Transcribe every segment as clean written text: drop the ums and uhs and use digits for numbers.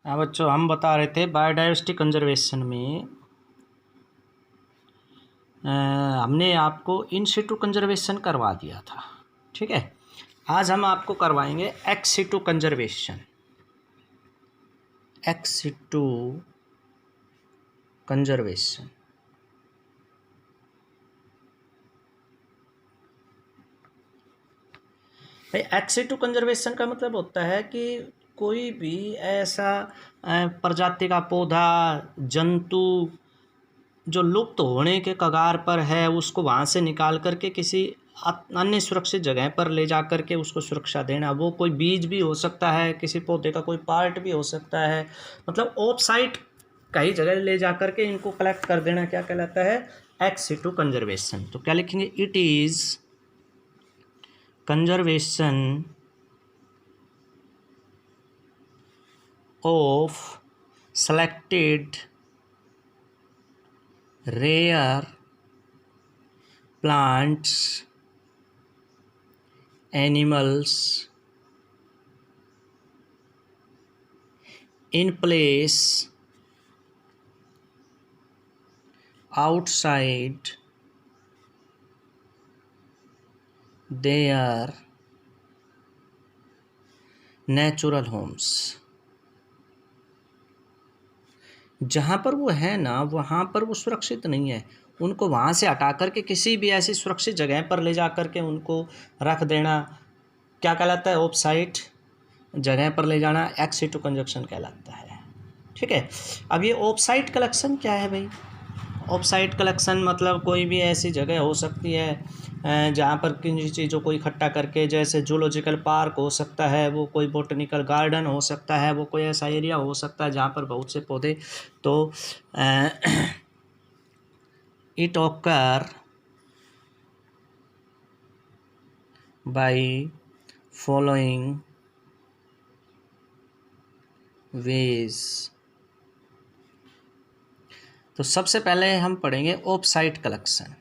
हाँ बच्चों, हम बता रहे थे बायोडाइवर्सिटी कंजर्वेशन में हमने आपको इन सिटू कंजर्वेशन करवा दिया था। ठीक है, आज हम आपको करवाएंगे x situ conservation. X situ conservation भाई, एक्स सिटू कंजर्वेशन का मतलब होता है कि कोई भी ऐसा प्रजाति का पौधा, जंतु जो लुप्त होने के कगार पर है, उसको वहाँ से निकाल करके किसी अन्य सुरक्षित जगह पर ले जा कर के उसको सुरक्षा देना। वो कोई बीज भी हो सकता है, किसी पौधे का कोई पार्ट भी हो सकता है, मतलब ऑफ साइट कई जगह ले जा कर के इनको कलेक्ट कर देना क्या कहलाता है? Ex situ conservation. तो क्या लिखेंगे? It is conservation of selected rare plants, animals in place outside their natural homes। जहाँ पर वो है ना, वहाँ पर वो सुरक्षित नहीं है, उनको वहाँ से हटा करके किसी भी ऐसी सुरक्षित जगह पर ले जा करके उनको रख देना क्या कहलाता है? ऑफ साइट जगह पर ले जाना एक्स सिटू कंजर्वेशन कहलाता है। ठीक है, अब ये ऑफ साइट कलेक्शन क्या है भाई? ऑफ साइट कलेक्शन मतलब कोई भी ऐसी जगह हो सकती है जहाँ पर किसी चीज़ों को इकट्ठा करके, जैसे जूलॉजिकल पार्क हो सकता है, वो कोई बोटनिकल गार्डन हो सकता है, वो कोई ऐसा एरिया हो सकता है जहाँ पर बहुत से पौधे। तो it occur by following ways. तो सबसे पहले हम पढ़ेंगे off site collection.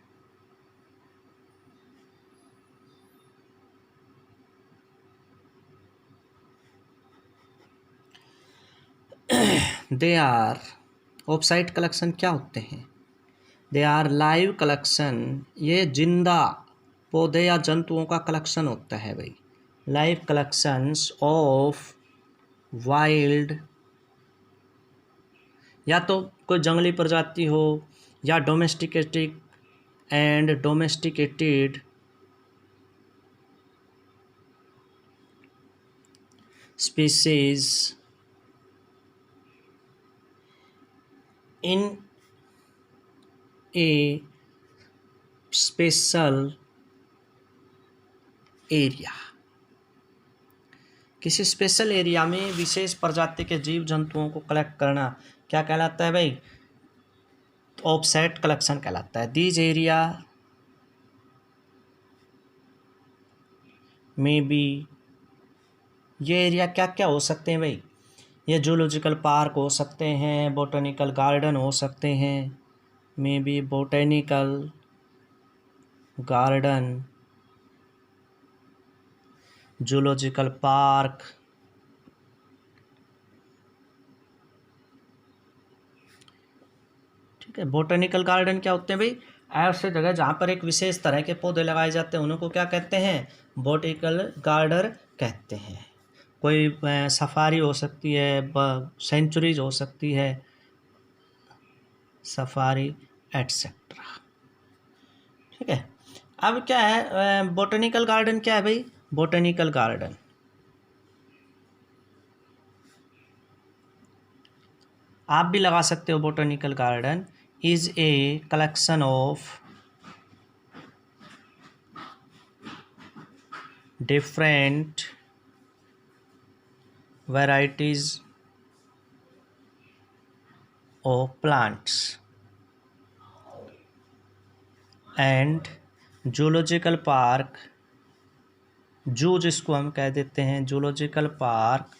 They are, off site collection क्या होते हैं? दे आर लाइव कलेक्शन, ये जिंदा पौधे या जंतुओं का कलेक्शन होता है भाई। लाइव कलेक्शंस ऑफ वाइल्ड, या तो कोई जंगली प्रजाति हो, या domesticated and domesticated species in A special area. किसी स्पेशल एरिया में विशेष प्रजाति के जीव जंतुओं को कलेक्ट करना क्या कहलाता है भाई? ऑफ साइट कलेक्शन कहलाता है। दीज एरिया में बी, ये एरिया क्या क्या हो सकते हैं भाई? ये जूलॉजिकल पार्क हो सकते हैं, बोटनिकल गार्डन हो सकते हैं, may be botanical garden, zoological park. ठीक है, बोटेनिकल गार्डन क्या होते हैं भाई? ऐसे जगह जहाँ पर एक विशेष तरह के पौधे लगाए जाते हैं, उनको क्या कहते हैं? बोटेनिकल गार्डन कहते हैं। कोई सफारी हो सकती है, सेंचुरीज हो सकती है, सफारी एटसेट्रा। ठीक है, अब क्या है बोटेनिकल गार्डन? क्या है भाई बोटेनिकल गार्डन? आप भी लगा सकते हो। Botanical garden is a collection of different varieties of plants and zoological park, जू जिसको हम कह देते हैं, zoological park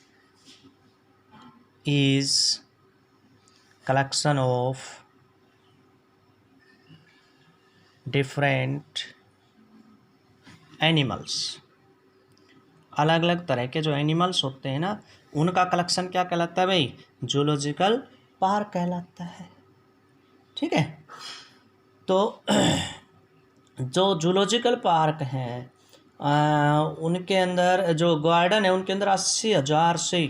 is collection of different animals. अलग अलग तरह के जो एनिमल्स होते हैं ना, उनका कलेक्शन क्या कहलाता है भाई? जूलॉजिकल पार्क कहलाता है। ठीक है, तो जो जूलॉजिकल पार्क हैं उनके अंदर जो गार्डन है उनके अंदर 80,000 से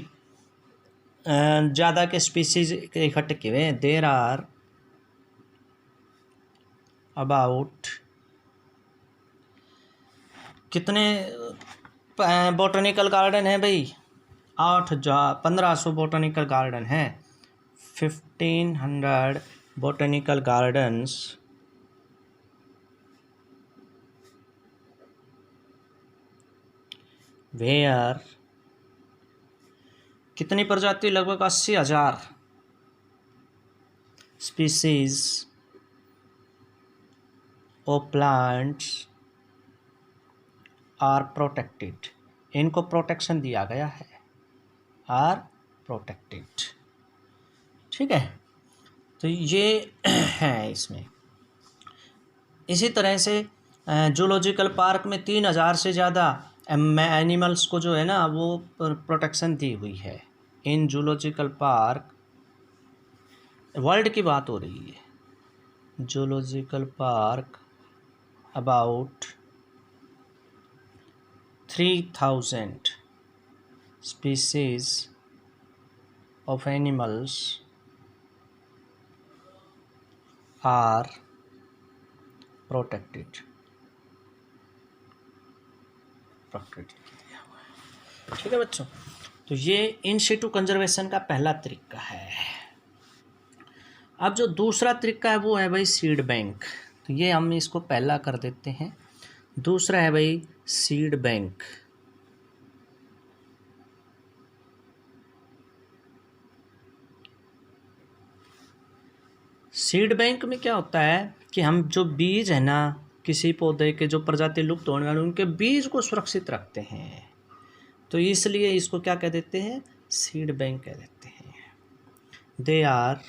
ज़्यादा के स्पीसीज इकट्ठे किए हुए हैं। देर आर अबाउट कितने बोटनिकल गार्डन है भाई? 1500 बोटनिकल गार्डन हैं। 1500 बोटनिकल गार्डन्स वेयर कितनी प्रजाति? लगभग 80,000 species of plants are protected. इनको प्रोटेक्शन दिया गया है, आर प्रोटेक्टेड। ठीक है, तो ये है इसमें। इसी तरह से जूलॉजिकल पार्क में 3,000 से ज़्यादा एनिमल्स को जो है ना वो प्रोटेक्शन दी हुई है। इन जूलॉजिकल पार्क, वर्ल्ड की बात हो रही है, zoological park about 3,000 species of animals are protected। ठीक है बच्चों, तो ये इन सिटू कंजर्वेशन का पहला तरीका है। अब जो दूसरा तरीका है वो है भाई सीड बैंक। तो ये हम इसको पहला कर देते हैं। दूसरा है भाई सीड बैंक। सीड बैंक में क्या होता है कि हम जो बीज है ना किसी पौधे के जो प्रजाति लुप्त होने वाले उनके बीज को सुरक्षित रखते हैं, तो इसलिए इसको क्या कह देते हैं? सीड बैंक कह देते हैं। They are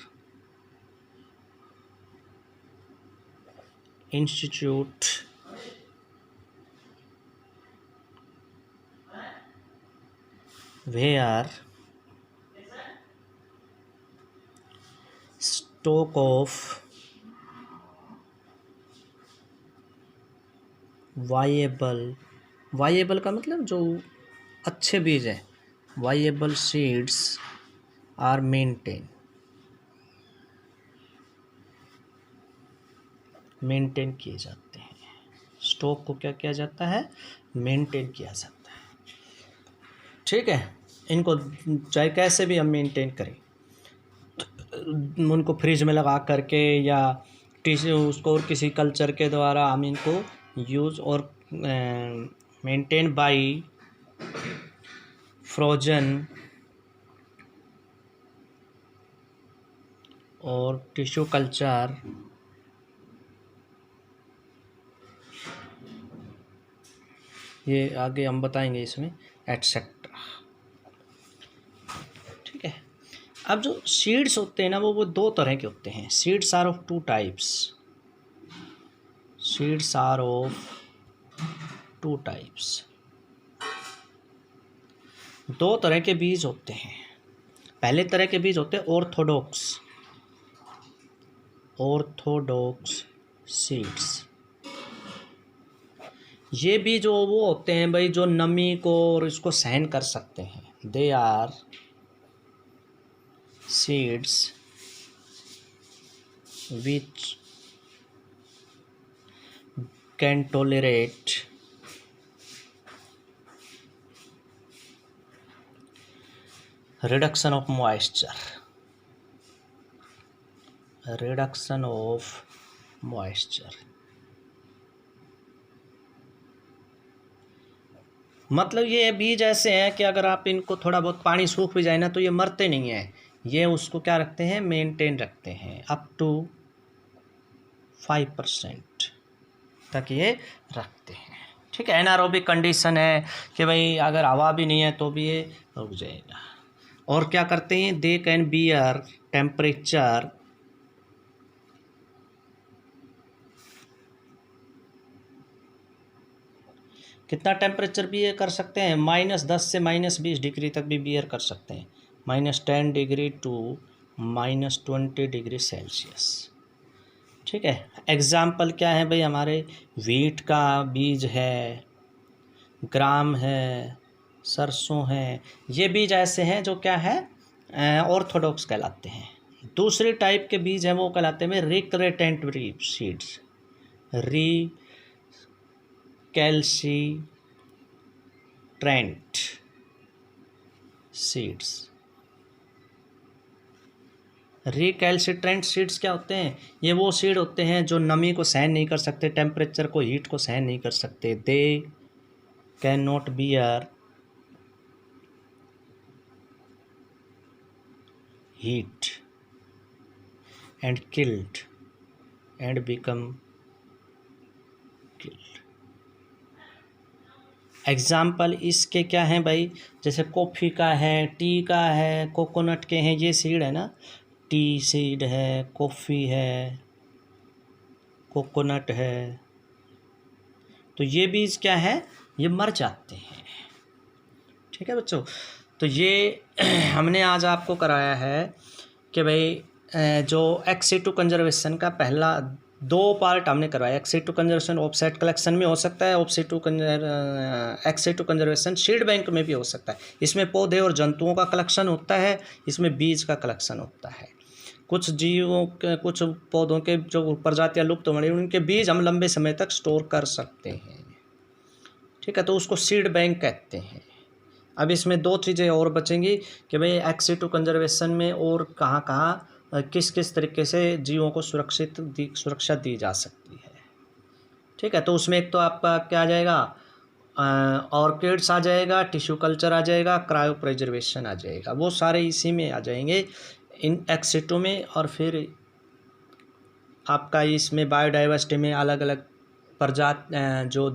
institute where stock of viable का मतलब जो अच्छे बीज हैं, वाइएबल सीड्स आर मेंटेन किए जाते हैं। स्टॉक को क्या किया जाता है? मेंटेन किया जाता है। ठीक है, इनको चाहे कैसे भी हम मेंटेन करें, उनको फ्रिज में लगा करके या टिश्यू उसको और किसी कल्चर के द्वारा हम इनको यूज़ और मेंटेन बाय फ्रोजन और टिश्यू कल्चर ये आगे हम बताएंगे इसमें एटसेट्रा। ठीक है, अब जो सीड्स होते हैं ना वो दो तरह के होते हैं। Seeds are of 2 types. Seeds are of 2 types. दो तरह के बीज होते हैं। पहले तरह के बीज होते हैं ऑर्थोडॉक्स सीड्स। ये बीज वो होते हैं भाई जो नमी को और इसको सहन कर सकते हैं। They are seeds which can tolerate reduction of moisture। मतलब ये बीज ऐसे हैं कि अगर आप इनको थोड़ा बहुत पानी सूख भी जाए ना तो ये मरते नहीं हैं। ये उसको क्या रखते हैं? मेंटेन रखते हैं अप टू 5% तक ये रखते हैं। ठीक है, एनारोबिक कंडीशन है कि भाई अगर हवा भी नहीं है तो भी ये रुक जाएगा। और क्या करते हैं? दे कैन बियर टेम्परेचर कितना टेम्परेचर बियर कर सकते हैं? -10 से -20 डिग्री तक भी बियर कर सकते हैं, -10 डिग्री टू -20 डिग्री सेल्सियस। ठीक है। एग्ज़ाम्पल क्या है भाई? हमारे वीट का बीज है, ग्राम है, सरसों है, ये बीज ऐसे हैं जो क्या है ऑर्थोडॉक्स कहलाते हैं। दूसरी टाइप के बीज हैं वो कहलाते हैं recalcitrant seeds, recalcitrant seeds. Recalcitrant seeds क्या होते हैं? ये वो सीड होते हैं जो नमी को सहन नहीं कर सकते, टेम्परेचर को, हीट को सहन नहीं कर सकते। They can not bear heat and killed and become killed. Example इसके क्या हैं भाई? जैसे कॉफ़ी का है, टी का है, कोकोनट के हैं, ये सीड है ना, टी सीड है, कॉफ़ी है, कोकोनट है, तो ये बीज क्या है? ये मर जाते हैं। ठीक है बच्चों, तो ये हमने आज आपको कराया है कि भाई जो एक्स-सिटू कंजर्वेशन का पहला 2 पार्ट हमने करवाया। एक्स-सिटू कंजर्वेशन ऑफसेट कलेक्शन में हो सकता है, एक्स-सिटू कंजर्वेशन सीड बैंक में भी हो सकता है। इसमें पौधे और जंतुओं का कलेक्शन होता है, इसमें बीज का कलेक्शन होता है। कुछ जीवों के, कुछ पौधों के जो प्रजातियां लुप्त हो रही हैं उनके बीज हम लंबे समय तक स्टोर कर सकते हैं। ठीक है, तो उसको सीड बैंक कहते हैं। अब इसमें 2 चीज़ें और बचेंगी कि भाई एक्स-सिटू कंजर्वेशन में और कहाँ किस किस तरीके से जीवों को सुरक्षा दी जा सकती है। ठीक है, तो उसमें एक तो आपका क्या आ जाएगा, ऑर्किड्स आ जाएगा, टिश्यू कल्चर आ जाएगा, क्रायो प्रिजर्वेशन आ जाएगा, वो सारे इसी में आ जाएंगे इन एक्स-सिटू में। और फिर आपका इसमें बायोडाइवर्सिटी में अलग अलग जो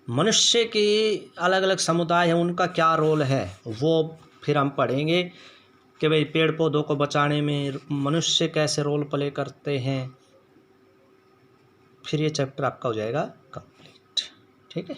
मनुष्य के अलग अलग समुदाय हैं उनका क्या रोल है वो फिर हम पढ़ेंगे कि भाई पेड़ पौधों को बचाने में मनुष्य कैसे रोल प्ले करते हैं। फिर ये चैप्टर आपका हो जाएगा कंप्लीट। ठीक है।